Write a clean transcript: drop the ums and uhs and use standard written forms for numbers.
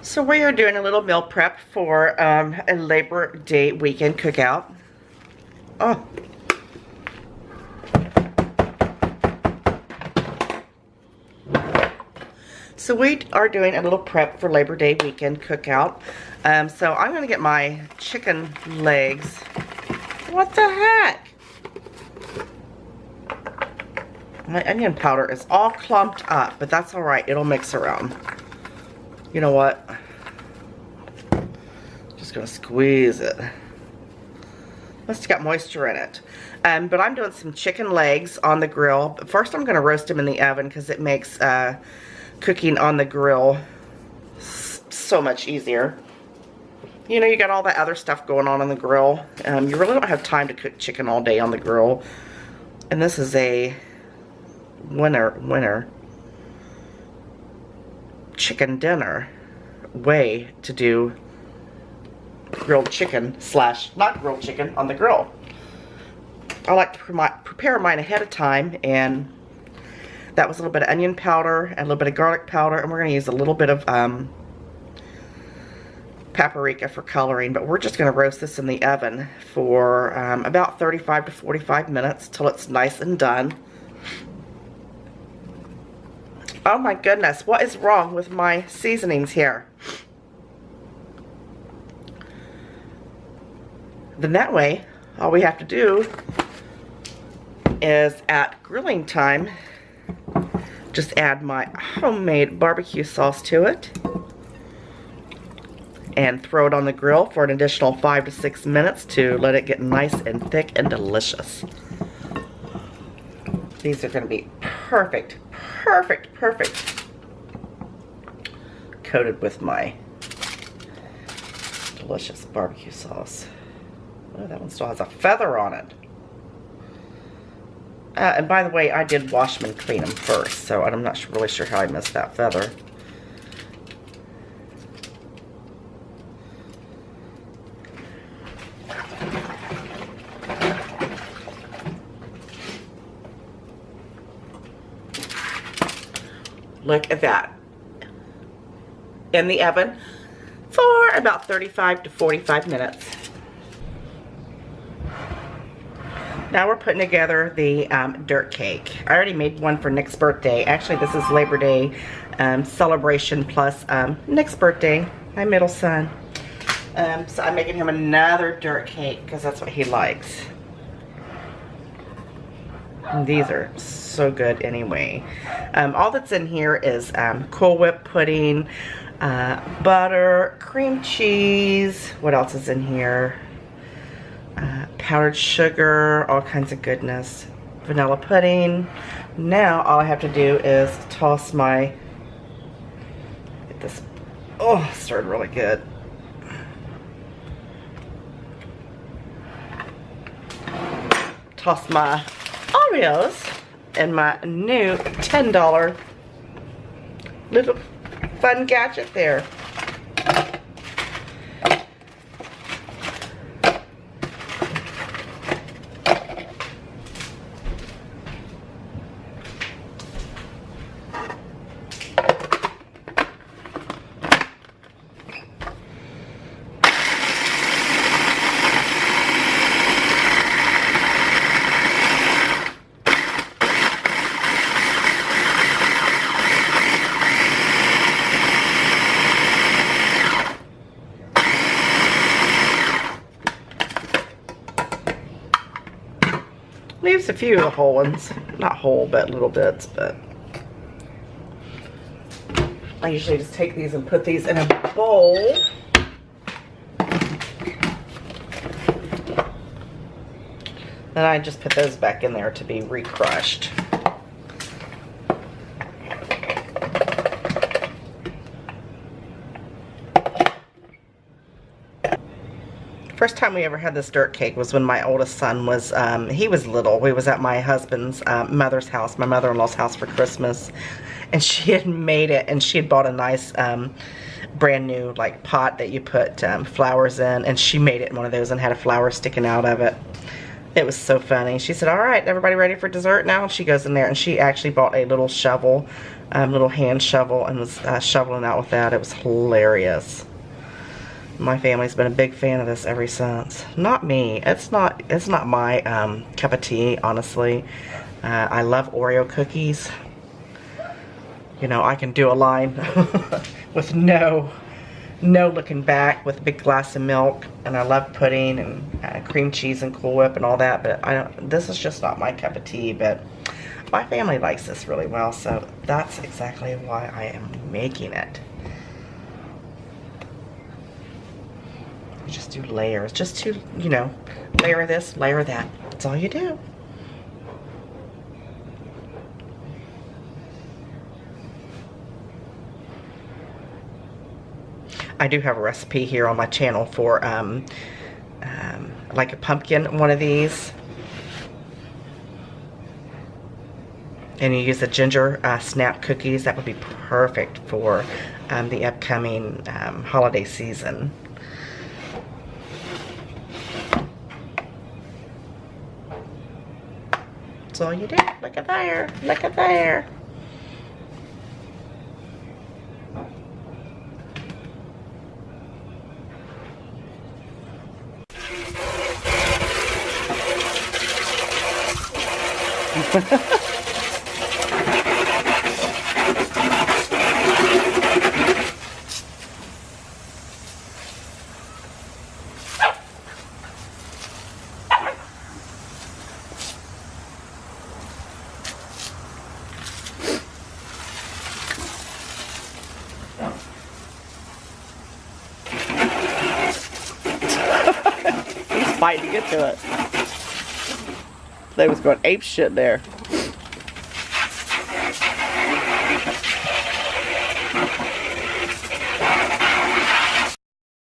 So we are doing a little meal prep for a Labor Day weekend cookout. Oh. So we are doing a little prep for Labor Day weekend cookout. So I'm going to get my chicken legs. What the heck? My onion powder is all clumped up, but that's alright. It'll mix around. You know what? Just gonna squeeze it. Must have got moisture in it. But I'm doing some chicken legs on the grill. But first I'm gonna roast them in the oven because it makes cooking on the grill so much easier. You know, you got all that other stuff going on the grill. You really don't have time to cook chicken all day on the grill. And this is a winner chicken dinner way to do grilled chicken slash not grilled chicken on the grill. I like to prepare mine ahead of time, and that was a little bit of onion powder and a little bit of garlic powder, and we're going to use a little bit of paprika for coloring, but we're just going to roast this in the oven for about 35 to 45 minutes till it's nice and done. Oh my goodness, what is wrong with my seasonings here? Then that way, all we have to do is at grilling time, just add my homemade barbecue sauce to it and throw it on the grill for an additional 5 to 6 minutes to let it get nice and thick and delicious. These are going to be perfect. Coated with my delicious barbecue sauce. Oh, that one still has a feather on it. And by the way, I did wash them and clean them first, so I'm not really sure how I missed that feather. Look at that. In the oven for about 35 to 45 minutes. Now we're putting together the dirt cake. I already made one for Nick's birthday. Actually, this is Labor Day celebration plus Nick's birthday, my middle son. So I'm making him another dirt cake because that's what he likes. And these are so good anyway. All that's in here is Cool Whip pudding, butter, cream cheese. What else is in here? Powdered sugar, all kinds of goodness. Vanilla pudding. Now all I have to do is toss my, get this, oh, it started really good. Toss my Oreos and my new $10 little fun gadget there. Leaves a few of the whole ones. Not whole, but little bits, but I usually just take these and put these in a bowl. Then I just put those back in there to be recrushed. First time we ever had this dirt cake was when my oldest son was, he was little. We was at my husband's mother's house, my mother-in-law's house for Christmas. And she had made it, and she had bought a nice brand new like pot that you put flowers in. And she made it in one of those and had a flower sticking out of it. It was so funny. She said, all right, everybody ready for dessert now? And she goes in there and she actually bought a little shovel little hand shovel and was shoveling out with that. It was hilarious. My family's been a big fan of this ever since. Not me. It's not my cup of tea, honestly. I love Oreo cookies. You know, I can do a line with no looking back with a big glass of milk, and I love pudding and cream cheese and Cool Whip and all that, but this is just not my cup of tea. But my family likes this really well, so that's exactly why I am making it. You just do layers, just to, you know, layer this, layer that. That's all you do. I do have a recipe here on my channel for like a pumpkin one of these. And you use the ginger snap cookies. That would be perfect for the upcoming holiday season. That's all you do. Look at there. Look at there. He's fighting to get to it. They was going ape shit there.